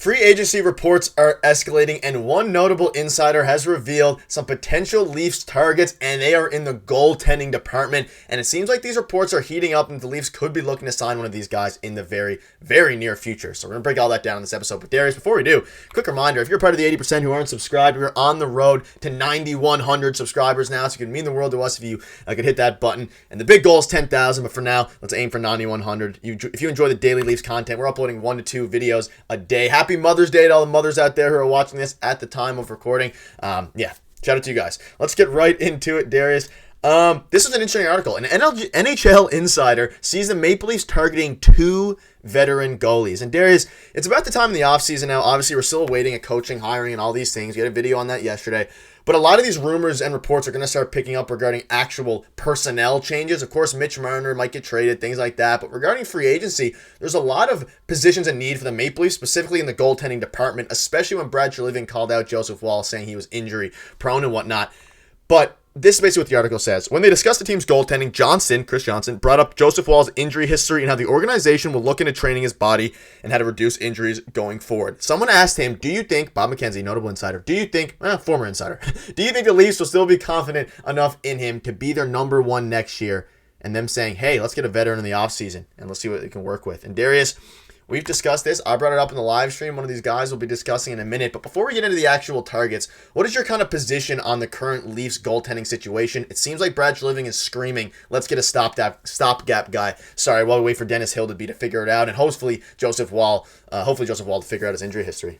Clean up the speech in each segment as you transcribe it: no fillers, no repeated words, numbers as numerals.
Free agency reports are escalating, and one notable insider has revealed some potential Leafs targets, and they are in the goaltending department. And it seems like these reports are heating up, and the Leafs could be looking to sign one of these guys in the very, very near future. So we're going to break all that down in this episode. But Darius, before we do, quick reminder, if you're part of the 80% who aren't subscribed, we're on the road to 9,100 subscribers now, so it can mean the world to us if you could hit that button. And the big goal is 10,000, but for now, let's aim for 9,100. If you enjoy the daily Leafs content, we're uploading 1 to 2 videos a day. Happy Mother's Day to all the mothers out there who are watching this at the time of recording. Shout out to you guys. Let's get right into it, Darius. This is an interesting article. An NHL insider sees the Maple Leafs targeting 2 veteran goalies. And Darius, it's about the time in the offseason now. Obviously, we're still awaiting a coaching, hiring, and all these things. We had a video on that yesterday. But a lot of these rumors and reports are going to start picking up regarding actual personnel changes. Of course, Mitch Marner might get traded, things like that. But regarding free agency, there's a lot of positions in need for the Maple Leafs, specifically in the goaltending department, especially when Brad Treliving called out Joseph Woll, saying he was injury prone and whatnot. But this is basically what the article says. When they discussed the team's goaltending, Chris Johnson, brought up Joseph Woll's injury history and how the organization will look into training his body and how to reduce injuries going forward. Someone asked him, do you think, Bob McKenzie, notable insider, former insider, do you think the Leafs will still be confident enough in him to be their number one next year? And them saying, hey, let's get a veteran in the offseason and let's see what they can work with. And Darius, we've discussed this. I brought it up in the live stream. One of these guys will be discussing in a minute. But before we get into the actual targets, what is your kind of position on the current Leafs goaltending situation? It seems like Brad Treliving is screaming, let's get a stopgap guy. Sorry, while we wait for Dennis Hildeby to figure it out. And hopefully Joseph Woll to figure out his injury history.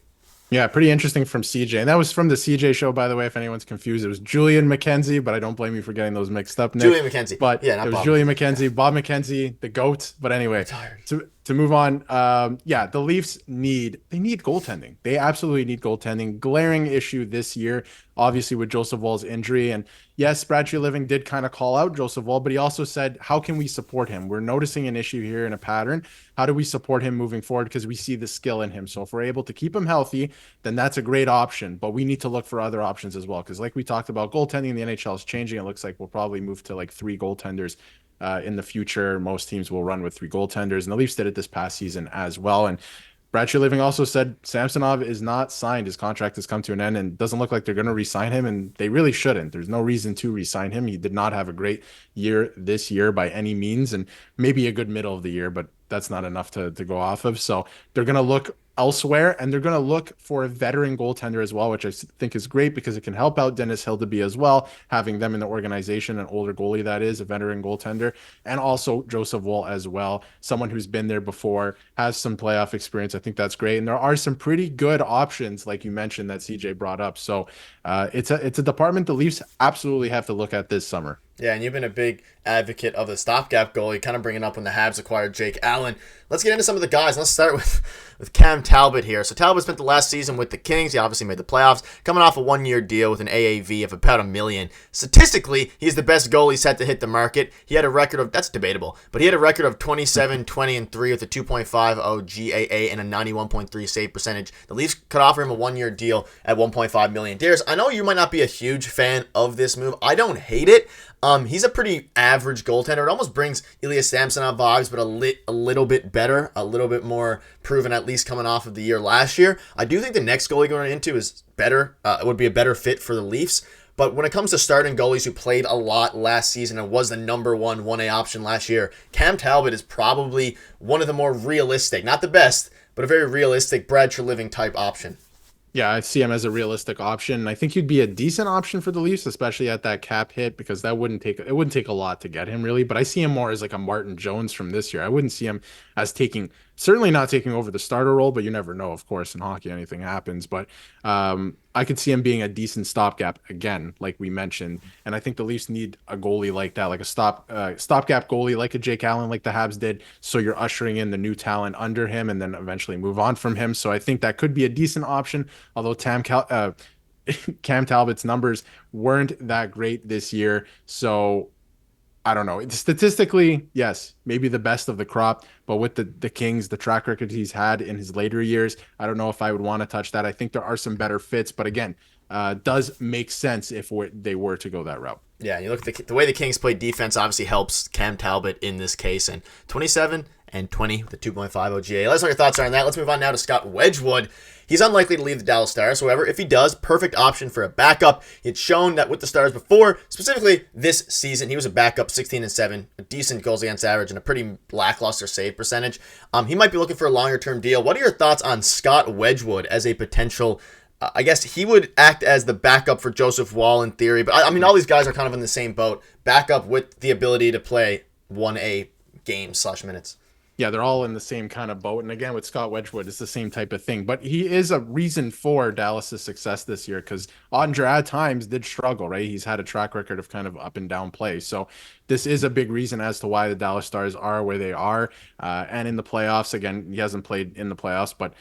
Yeah, pretty interesting from CJ. And that was from the CJ show, by the way, if anyone's confused. It was Julian McKenzie, but I don't blame you for getting those mixed up, Nick. Julian McKenzie. But yeah, it was Bob Julian McKenzie, Bob McKenzie, the GOAT. But anyway, to move on, the Leafs need goaltending. They absolutely need goaltending. Glaring issue this year, obviously, with Joseph Woll's injury. And yes, Brad Treliving did kind of call out Joseph Woll, but he also said, how can we support him? We're noticing an issue here in a pattern. How do we support him moving forward? Because we see the skill in him. So if we're able to keep him healthy, then that's a great option. But we need to look for other options as well. Because like we talked about, goaltending in the NHL is changing. It looks like we'll probably move to like 3 goaltenders in the future. Most teams will run with 3 goaltenders. And the Leafs did it this past season as well. And Brad Treliving also said Samsonov is not signed. His contract has come to an end and doesn't look like they're going to re-sign him, and they really shouldn't. There's no reason to re-sign him. He did not have a great year this year by any means, and maybe a good middle of the year, but that's not enough to go off of. So they're going to look elsewhere, and they're going to look for a veteran goaltender as well, which I think is great because it can help out Dennis Hildeby as well, having them in the organization, an older goalie that is, a veteran goaltender, and also Joseph Woll as well, someone who's been there before, has some playoff experience. I think that's great, and there are some pretty good options, like you mentioned, that CJ brought up. So it's a department the Leafs absolutely have to look at this summer. Yeah, and you've been a big advocate of the stopgap goalie, kind of bringing up when the Habs acquired Jake Allen. Let's get into some of the guys. Let's start with Cam Talbot here. So Talbot spent the last season with the Kings. He obviously made the playoffs, coming off a 1-year deal with an AAV of about $1 million. Statistically, he's the best goalie set to hit the market. He had a record of, that's debatable, but he had a record of 27, 20, and 3 with a 2.50 GAA and a 91.3 save percentage. The Leafs could offer him a 1-year deal at $1.5 million. Darius, I know you might not be a huge fan of this move. I don't hate it. He's a pretty average goaltender. It almost brings Ilya Samsonov vibes, but a little bit better, a little bit more proven, at least coming off of the year last year. I do think the next goalie going into is better. It would be a better fit for the Leafs. But when it comes to starting goalies who played a lot last season and was the number 1A option last year, Cam Talbot is probably one of the more realistic, not the best, but a very realistic Brad Treliving type option. Yeah, I see him as a realistic option. I think he'd be a decent option for the Leafs, especially at that cap hit, because it wouldn't take a lot to get him really. But I see him more as like a Martin Jones from this year. I wouldn't see him as certainly not taking over the starter role, but you never know, of course, in hockey, anything happens. But I could see him being a decent stopgap again, like we mentioned. And I think the Leafs need a goalie like that, like a stopgap goalie, like a Jake Allen, like the Habs did. So you're ushering in the new talent under him and then eventually move on from him. So I think that could be a decent option, although Cam Talbot's numbers weren't that great this year. So I don't know. Statistically, yes, maybe the best of the crop, but with the Kings, the track record he's had in his later years, I don't know if I would want to touch that. I think there are some better fits, but again, does make sense if they were to go that route. Yeah, you look at the way the Kings play defense obviously helps Cam Talbot in this case, and 27 and 20 with a 2.50 GA. Let's know what your thoughts are on that. Let's move on now to Scott Wedgewood. He's unlikely to leave the Dallas Stars. However, if he does, perfect option for a backup. He had shown that with the Stars before, specifically this season, he was a backup 16-7, a decent goals against average, and a pretty lackluster save percentage. He might be looking for a longer-term deal. What are your thoughts on Scott Wedgewood as a potential I guess he would act as the backup for Joseph Woll in theory, but I mean, all these guys are kind of in the same boat. Backup with the ability to play 1A games/minutes. Yeah, they're all in the same kind of boat. And again, with Scott Wedgewood, it's the same type of thing. But he is a reason for Dallas's success this year because Andre at times did struggle, right? He's had a track record of kind of up and down play. So this is a big reason as to why the Dallas Stars are where they are. And in the playoffs, again, he hasn't played in the playoffs, but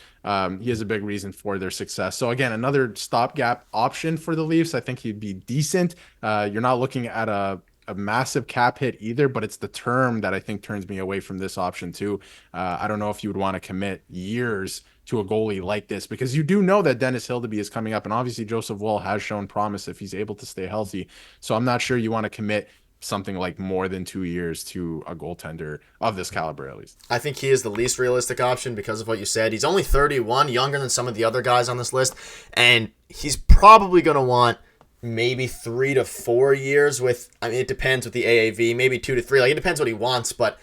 he is a big reason for their success. So again, another stopgap option for the Leafs. I think he'd be decent. You're not looking at a massive cap hit either, but it's the term that I think turns me away from this option too. I don't know if you would want to commit years to a goalie like this because you do know that Dennis Hildeby is coming up, and obviously Joseph Woll has shown promise if he's able to stay healthy. So I'm not sure you want to commit something like more than 2 years to a goaltender of this caliber, at least. I think he is the least realistic option because of what you said. He's only 31, younger than some of the other guys on this list, and he's probably going to want maybe 3 to 4 years with, I mean, it depends with the AAV, maybe 2 to 3. Like, it depends what he wants, but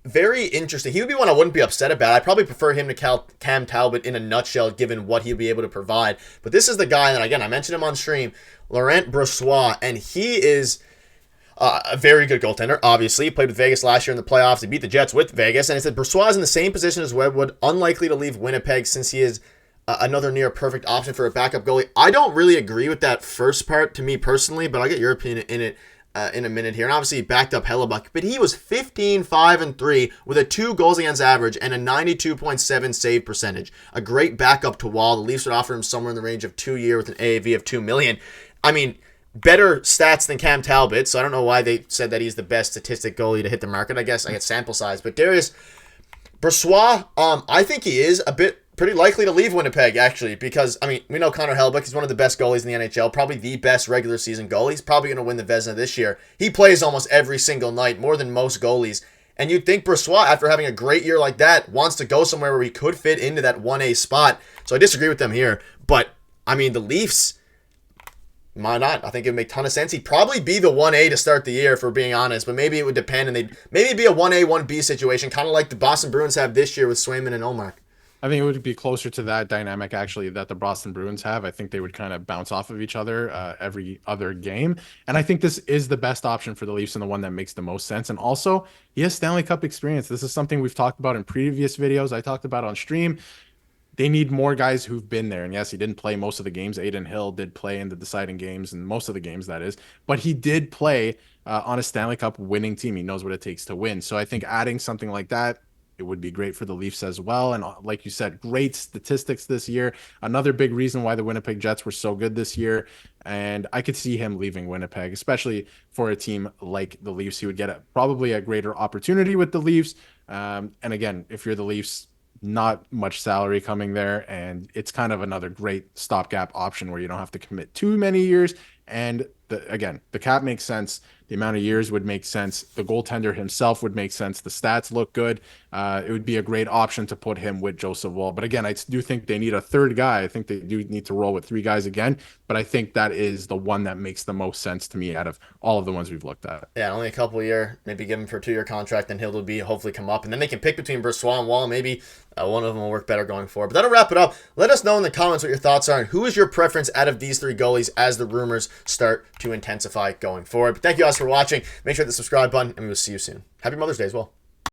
very interesting. He would be one I wouldn't be upset about. I'd probably prefer him to Cam Talbot in a nutshell, given what he'll be able to provide. But this is the guy that, again, I mentioned him on stream, Laurent Brossoit, and he is a very good goaltender, obviously. He played with Vegas last year in the playoffs. He beat the Jets with Vegas, and I said Brossoit is in the same position as Wedgewood, unlikely to leave Winnipeg since he is another near perfect option for a backup goalie. I don't really agree with that first part to me personally, but I'll get your opinion in it in a minute here. And obviously he backed up Hellebuck, but he was 15-5-3 with a 2 goals against average and a 92.7 save percentage. A great backup to Woll. The Leafs would offer him somewhere in the range of 2 year with an AAV of $2 million. I mean, better stats than Cam Talbot, so I don't know why they said that he's the best statistic goalie to hit the market. I guess I get sample size. But Darius Brossoit, I think he is pretty likely to leave Winnipeg, actually, because, I mean, we know Connor Hellebuck, he's one of the best goalies in the NHL, probably the best regular season goalie. He's probably going to win the Vezina this year. He plays almost every single night, more than most goalies. And you'd think Brossoit, after having a great year like that, wants to go somewhere where he could fit into that 1A spot. So I disagree with them here. But, I mean, the Leafs, why not? I think it would make a ton of sense. He'd probably be the 1A to start the year, if we're being honest, but maybe it would depend, and they'd maybe be a 1A, 1B situation, kind of like the Boston Bruins have this year with Swayman and Ullmark. I think it would be closer to that dynamic, actually, that the Boston Bruins have. I think they would kind of bounce off of each other every other game. And I think this is the best option for the Leafs and the one that makes the most sense. And also, he has Stanley Cup experience. This is something we've talked about in previous videos. I talked about on stream. They need more guys who've been there. And yes, he didn't play most of the games. Aiden Hill did play in the deciding games, and most of the games, that is. But he did play on a Stanley Cup winning team. He knows what it takes to win. So I think adding something like that, it would be great for the Leafs as well. And like you said, great statistics this year. Another big reason why the Winnipeg Jets were so good this year. And I could see him leaving Winnipeg, especially for a team like the Leafs. He would get probably a greater opportunity with the Leafs. And again, if you're the Leafs, not much salary coming there. And it's kind of another great stopgap option where you don't have to commit too many years. And again, the cap makes sense. The amount of years would make sense. The goaltender himself would make sense. The stats look good. It would be a great option to put him with Joseph Woll. But again, I do think they need a third guy. I think they do need to roll with 3 guys again. But I think that is the one that makes the most sense to me out of all of the ones we've looked at. Yeah, only a couple of year. Maybe give him for a 2-year contract, and he'll be hopefully come up. And then they can pick between Brossoit and Woll. Maybe one of them will work better going forward. But that'll wrap it up. Let us know in the comments what your thoughts are and who is your preference out of these 3 goalies as the rumors start to intensify going forward. But thank you guys for watching. Make sure to hit the subscribe button, and we will see you soon. Happy Mother's Day as well.